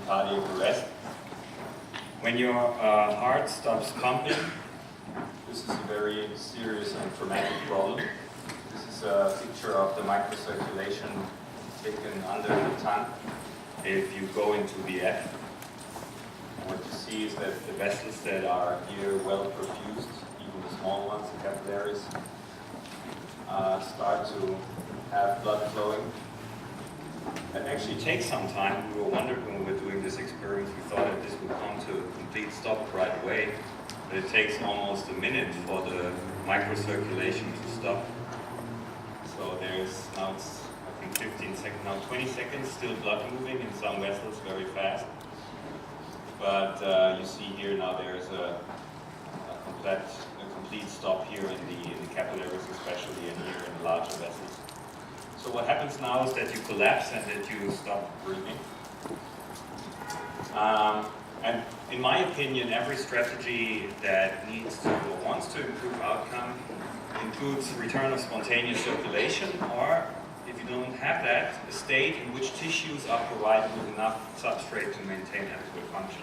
cardiac arrest. When your heart stops pumping, this is a very serious and traumatic problem. This is a picture of the microcirculation taken under the tongue if you go into the F. What you see is that the vessels that are here well perfused, even the small ones, the capillaries, start to have blood flowing. It actually takes some time. We were wondering when we were doing this experiment, we thought that this would come to a complete stop right away. But it takes almost a minute for the microcirculation to stop. So there's now, it's, I think 15 seconds, now 20 seconds, still blood moving in some vessels very fast. But you see here now there's a complete stop here in the capillaries especially, and here in the larger vessels. So what happens now is that you collapse and that you stop breathing. And in my opinion, every strategy that needs to or wants to improve outcome includes return of spontaneous circulation, or if you don't have that, a state in which tissues are provided with enough substrate to maintain adequate function.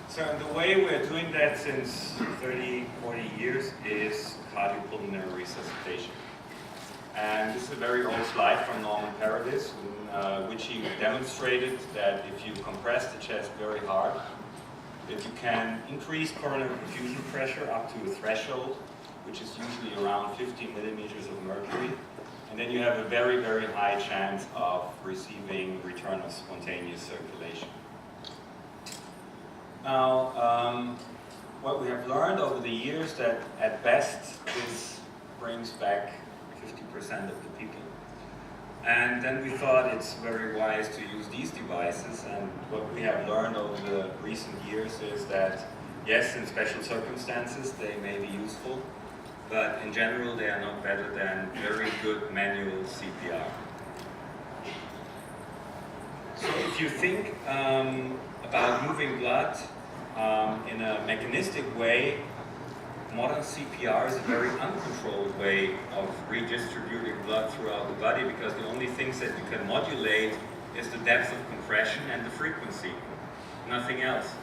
So the way we're doing that since 30, 40 years is cardiopulmonary resuscitation. And this is a very old slide from Norman Paradis, in which he demonstrated that if you compress the chest very hard, that you can increase coronary perfusion pressure up to a threshold, which is usually around 15 millimeters of mercury. And then you have a very, very high chance of receiving return of spontaneous circulation. Now, what we have learned over the years that at best this brings back 50% of the people. And then we thought it's very wise to use these devices, and what we have learned over the recent years is that yes, in special circumstances they may be useful, but in general they are not better than very good manual CPR. So if you think about moving blood in a mechanistic way, modern CPR is a very uncontrolled way of redistributing blood throughout the body, because the only things that you can modulate is the depth of compression and the frequency, nothing else.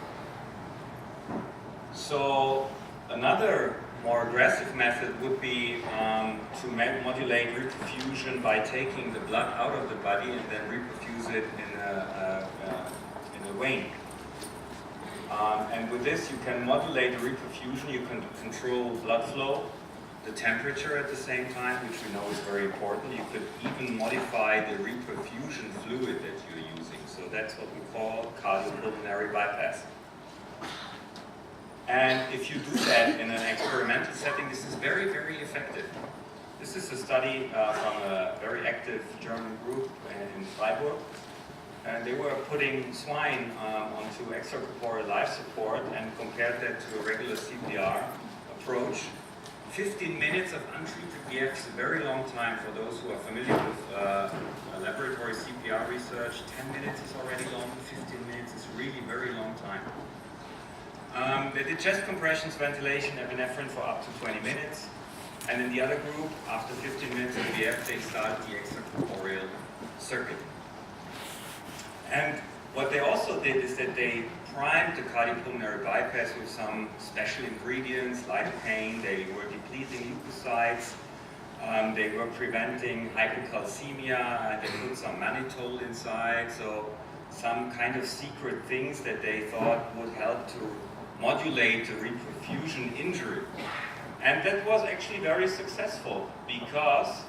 So another more aggressive method would be to modulate reperfusion by taking the blood out of the body and then reperfuse it in a vein. And with this you can modulate the reperfusion, you can control blood flow, the temperature at the same time, which we know is very important. You could even modify the reperfusion fluid that you're using. So that's what we call cardiopulmonary bypass. And if you do that in an experimental setting, this is very, very effective. This is a study from a very active German group in Freiburg. And they were putting swine onto extracorporeal life support and compared that to a regular CPR approach. 15 minutes of untreated VF is a very long time for those who are familiar with laboratory CPR research. 10 minutes is already long, 15 minutes is really very long time. They did chest compressions, ventilation, epinephrine for up to 20 minutes. And in the other group, after 15 minutes of VF, they started the extracorporeal circuit. And what they also did is that they primed the cardiopulmonary bypass with some special ingredients, lidocaine. They were depleting leukocytes. They were preventing hypocalcemia. And they put some mannitol inside. So some kind of secret things that they thought would help to modulate the reperfusion injury. And that was actually very successful, because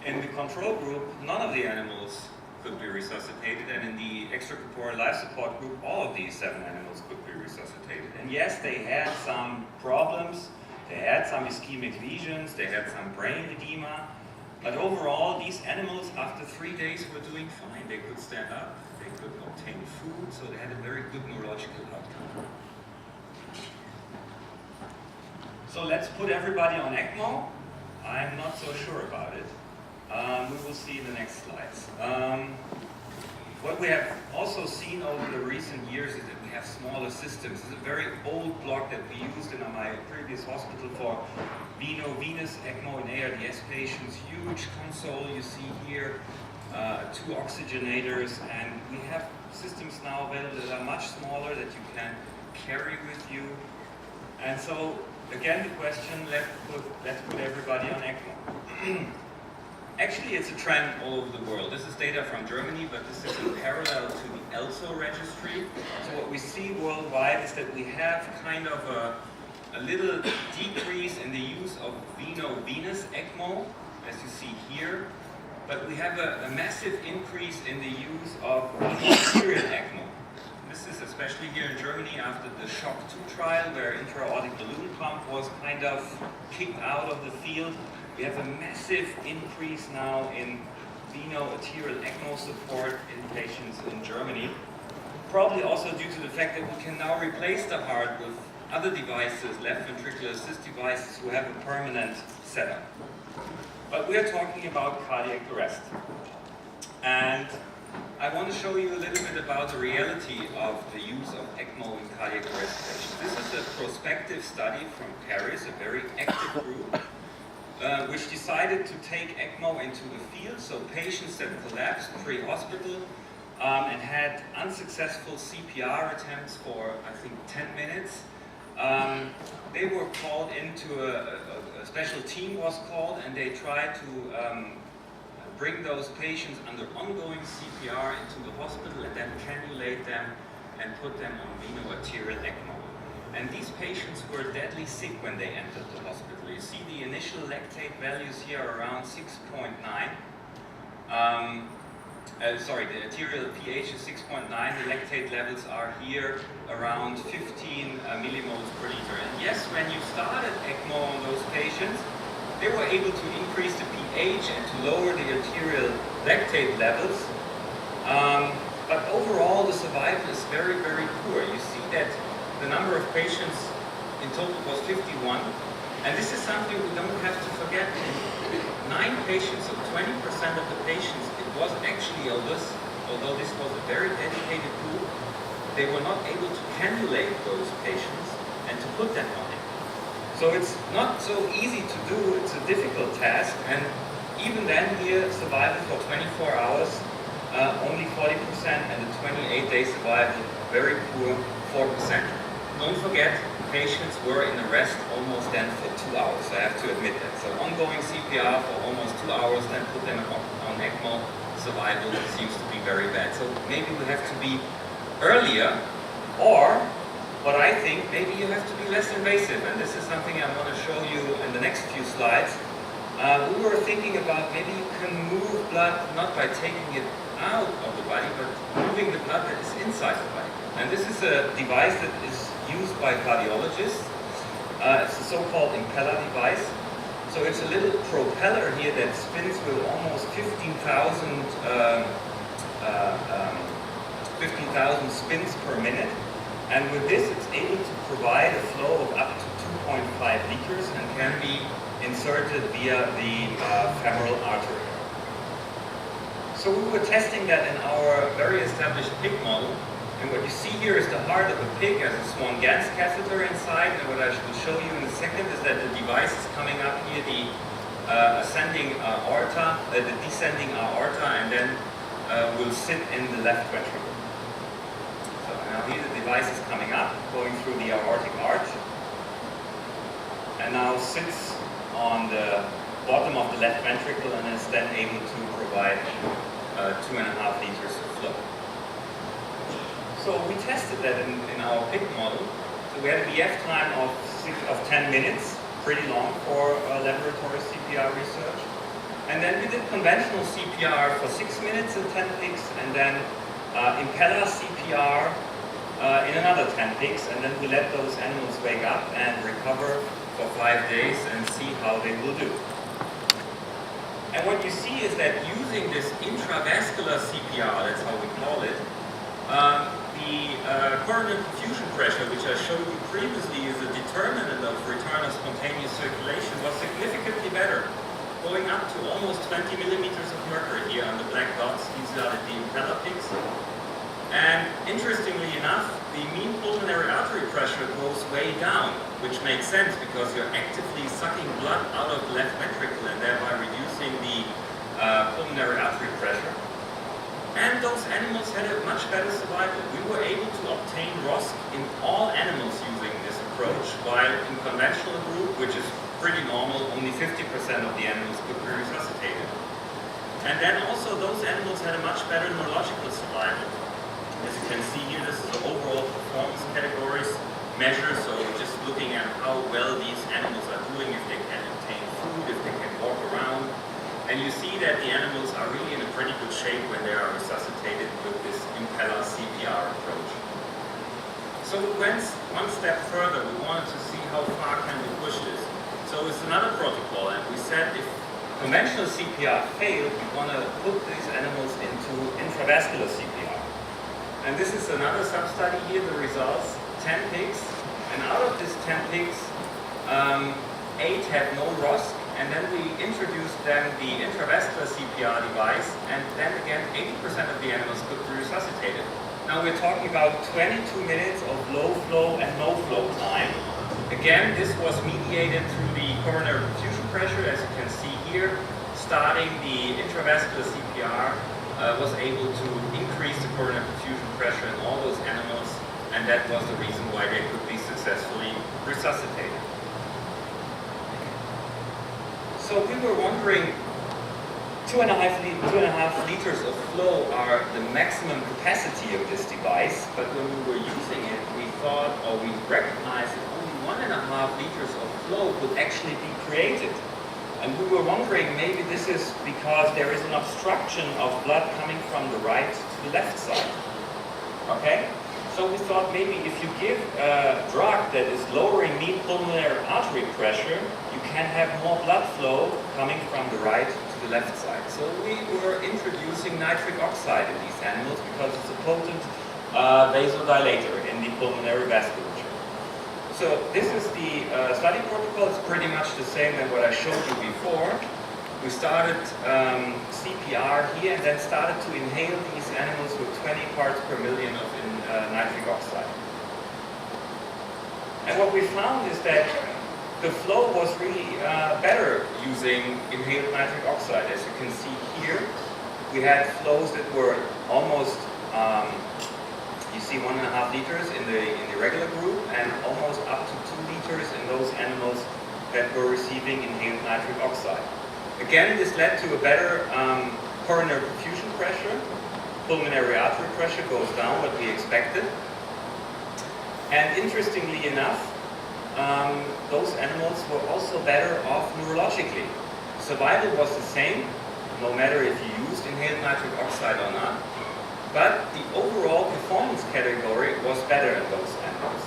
in the control group, none of the animals could be resuscitated, and in the extracorporeal life support group, all of these 7 animals could be resuscitated. And yes, they had some problems, they had some ischemic lesions, they had some brain edema, but overall, these animals, after 3 days, were doing fine. They could stand up, they could obtain food, so they had a very good neurological outcome. So let's put everybody on ECMO. I'm not so sure about it. We will see in the next slides. What we have also seen over the recent years is that we have smaller systems. This is a very old block that we used in my previous hospital for venous ECMO and ARDS patients. Huge console you see here, 2 oxygenators, and we have systems now available that are much smaller that you can carry with you. And so, again, the question, let's put everybody on ECMO. Actually, it's a trend all over the world. This is data from Germany, but this is in parallel to the ELSO registry. So what we see worldwide is that we have kind of a little decrease in the use of venous ECMO, as you see here. But we have a massive increase in the use of arterial ECMO. This is especially here in Germany after the SHOCK 2 trial, where intra-aortic balloon pump was kind of kicked out of the field. We have a massive increase now in veno-arterial ECMO support in patients in Germany. Probably also due to the fact that we can now replace the heart with other devices, left ventricular assist devices, who have a permanent setup. But we are talking about cardiac arrest. And I want to show you a little bit about the reality of the use of ECMO in cardiac arrest patients. This is a prospective study from Paris, a very active group, which decided to take ECMO into the field. So patients that collapsed pre-hospital and had unsuccessful CPR attempts for, I think, 10 minutes. They were called into a special team was called, and they tried to bring those patients under ongoing CPR into the hospital and then cannulate them and put them on veno-arterial ECMO. And these patients were deadly sick when they entered the hospital. You see the initial lactate values here are around 6.9. The arterial pH is 6.9. The lactate levels are here around 15 millimoles per liter. And yes, when you started ECMO on those patients, they were able to increase the pH and to lower the arterial lactate levels. But overall, the survival is very, very poor. You see that the number of patients in total was 51. And this is something we don't have to forget. In 9 patients, so 20% of the patients, it was actually, although this was a very dedicated group, they were not able to cannulate those patients and to put them on it. So it's not so easy to do, it's a difficult task, and even then here, survival for 24 hours, only 40%, and the 28-day survival, very poor, 4%. Don't forget, patients were in arrest almost then for 2 hours, I have to admit that. So ongoing CPR for almost 2 hours, then put them on ECMO, survival seems to be very bad. So maybe we have to be earlier, or what I think, maybe you have to be less invasive, and this is something I want to show you in the next few slides. We were thinking about maybe you can move blood not by taking it out of the body, but moving the blood that is inside the body. And this is a device that is used by cardiologists. It's a so-called impeller device. So it's a little propeller here that spins with almost 15,000 spins per minute. And with this, it's able to provide a flow of up to 2.5 liters and can be inserted via the femoral artery. So we were testing that in our very established pig model. And what you see here is the heart of a pig has a Swan-Ganz catheter inside. And what I will show you in a second is that the device is coming up here, the ascending aorta, the descending aorta, and then will sit in the left ventricle. So now here the device is coming up, going through the aortic arch, and now sits on the bottom of the left ventricle and is then able to provide 2.5 liters of flow. So we tested that in our pig model. So we had a BF time of 10 minutes, pretty long for laboratory CPR research. And then we did conventional CPR for 6 minutes in 10 pigs, and then impeller CPR in another 10 pigs, and then we let those animals wake up and recover for 5 days and see how they will do. And what you see is that using this intravascular CPR, that's how we call it, the coronary perfusion pressure, which I showed you previously is a determinant of return of spontaneous circulation, was significantly better, going up to almost 20 millimeters of mercury here on the black dots. These are the impeller pigs. And interestingly enough, the mean pulmonary artery pressure goes way down, which makes sense because you're actively sucking blood out of the left ventricle and thereby reducing the pulmonary artery pressure. And those animals had a much better survival. We were able to obtain ROSC in all animals using this approach, while in conventional group, which is pretty normal, only 50% of the animals could be resuscitated. And then also those animals had a much better neurological survival. As you can see here, this is the overall performance categories measure, so just looking at how well these animals are doing, if they can obtain food, if they can walk around. And you see that the animals are really in a pretty good shape when they are resuscitated with this impeller CPR approach. So we went one step further. We wanted to see how far can we push this. So it's another protocol, and we said if conventional CPR failed, we want to put these animals into intravascular CPR. And this is another sub-study here, the results, 10 pigs, and out of these 10 pigs, 8 had no ROSC, and then we introduced them the intravascular CPR device, and then again 80% of the animals could be resuscitated. Now we're talking about 22 minutes of low flow and no flow time. Again, this was mediated through the coronary perfusion pressure, as you can see here. Starting the intravascular CPR was able to increase the coronary perfusion pressure in all those animals, and that was the reason why they could be successfully resuscitated. So we were wondering, 2.5 liters of flow are the maximum capacity of this device, but when we were using it, we thought, or we recognized that only 1.5 liters of flow could actually be created. And we were wondering, maybe this is because there is an obstruction of blood coming from the right to the left side. Okay? So we thought maybe if you give a drug that is lowering mean pulmonary artery pressure, you can have more blood flow coming from the right to the left side. So we were introducing nitric oxide in these animals because it's a potent vasodilator in the pulmonary vasculature. So this is the study protocol. It's pretty much the same as what I showed you before. We started CPR here and then started to inhale these animals with 20 parts per million of nitric oxide. And what we found is that the flow was really better using inhaled nitric oxide. As you can see here, we had flows that were almost, you see 1.5 liters in the regular group and almost up to 2 liters in those animals that were receiving inhaled nitric oxide. Again, this led to a better coronary perfusion pressure. Pulmonary artery pressure goes down, what we expected. And interestingly enough, those animals were also better off neurologically. Survival was the same, no matter if you used inhaled nitric oxide or not. But the overall performance category was better in those animals.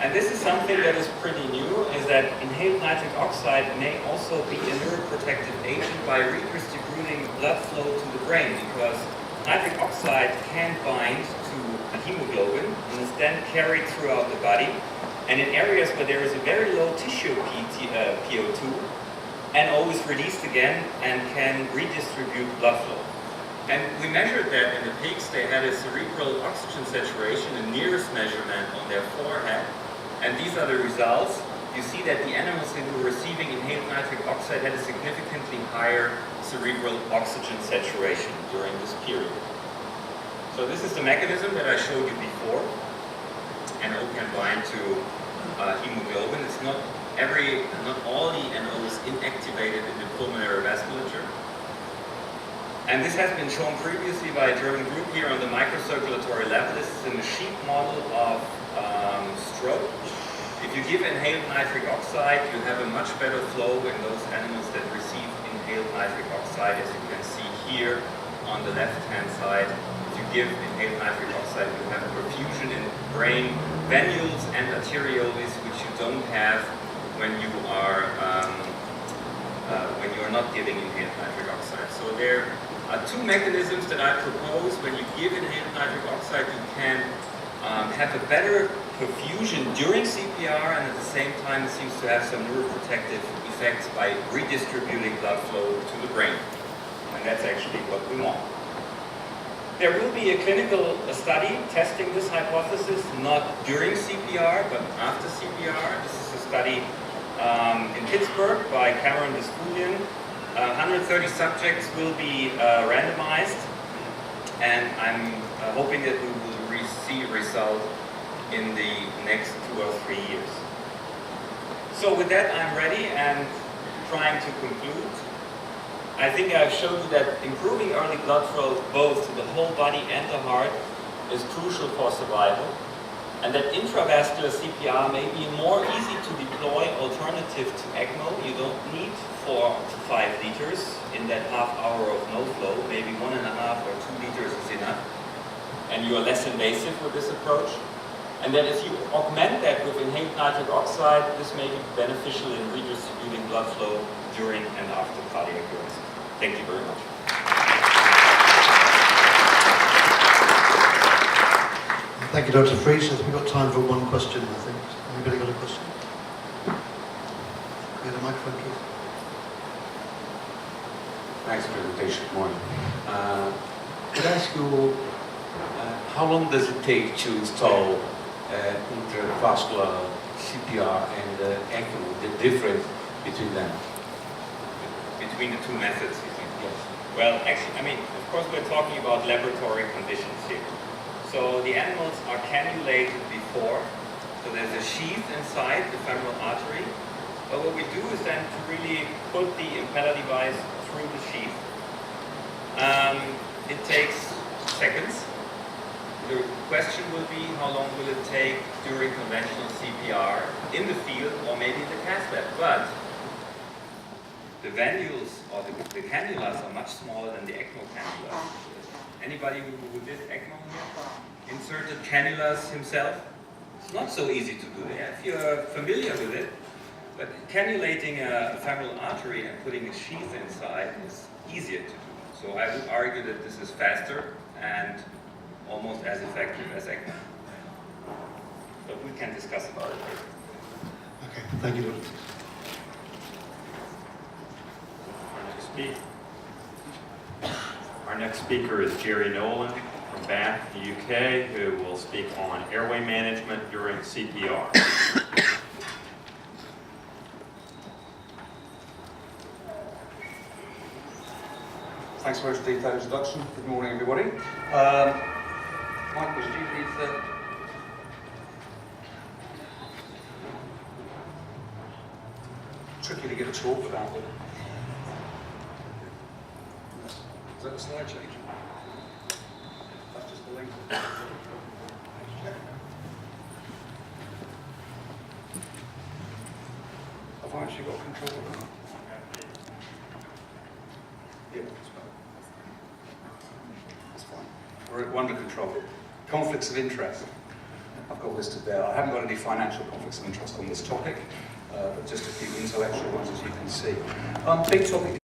And this is something that is pretty new, is that inhaled nitric oxide may also be a neuroprotective agent by redistributing blood flow to the brain, because nitric oxide can bind to hemoglobin and is then carried throughout the body. And in areas where there is a very low tissue PO2, NO is released again and can redistribute blood flow. And we measured that in the pigs. They had a cerebral oxygen saturation, a nearest measurement on their forehead. And these are the results. You see that the animals that were receiving inhaled nitric oxide had a significantly higher cerebral oxygen saturation during this period. So this is the mechanism that I showed you before. NO can bind to hemoglobin. It's not all the NO is inactivated in the pulmonary vasculature. And this has been shown previously by a German group here on the microcirculatory level. This is in a sheep model of stroke. If you give inhaled nitric oxide, you have a much better flow in those animals that receive inhaled nitric oxide, as you can see here on the left-hand side. If you give inhaled nitric oxide, you have perfusion in brain venules and arterioles, which you don't have when you are not giving inhaled nitric oxide. So there are two mechanisms that I propose. When you give inhaled nitric oxide, you can have a better perfusion during CPR, and at the same time it seems to have some neuroprotective effects by redistributing blood flow to the brain. And that's actually what we want. There will be a clinical study testing this hypothesis, not during CPR, but after CPR. This is a study in Pittsburgh by Cameron Despulian. 130 subjects will be randomized and I'm hoping that we will see a result in the next 2 or 3 years. So with that, I'm ready and trying to conclude. I think I've shown you that improving early blood flow both to the whole body and the heart is crucial for survival, and that intravascular CPR may be a more easy to deploy alternative to ECMO. You don't need 4 to 5 liters in that half hour of no flow. Maybe 1.5 or 2 liters is enough, and you are less invasive with this approach. And then if you augment that with inhaled nitric oxide, this may be beneficial in redistributing blood flow during and after cardiac arrest. Thank you very much. Thank you, Dr. Fries. We've got time for one question, I think. Anybody got a question? Get a microphone, please. Nice presentation. Good morning. Could I ask you, how long does it take to install intravascular CPR and ECMO, the difference between them? Between the two methods, you think? Yes. Well, actually, I mean, of course we're talking about laboratory conditions here. So the animals are cannulated before, so there's a sheath inside the femoral artery. But what we do is then to really put the impeller device through the sheath. It takes seconds. The question will be, how long will it take during conventional CPR in the field or maybe in the cath lab? But the venules or the cannulas are much smaller than the ECMO cannulas. Anybody who did ECMO here? Inserted cannulas himself? It's not so easy to do that if you're familiar with it. But cannulating a femoral artery and putting a sheath inside is easier to do. So I would argue that this is faster and almost as effective as ECMO. But we can discuss about it later. Okay, thank you, Dr. Our next speaker is Jerry Nolan from Bath, the UK, who will speak on airway management during CPR. Thanks very much for the detailed introduction. Good morning, everybody. Mike, would you please? Tricky to get a talk without it. Is that a slide change? That's just the link. Have I actually got control of that? Yeah, that's fine. We're under control. Conflicts of interest. I've got listed there. I haven't got any financial conflicts of interest on this topic, but just a few intellectual ones, as you can see. Big topic.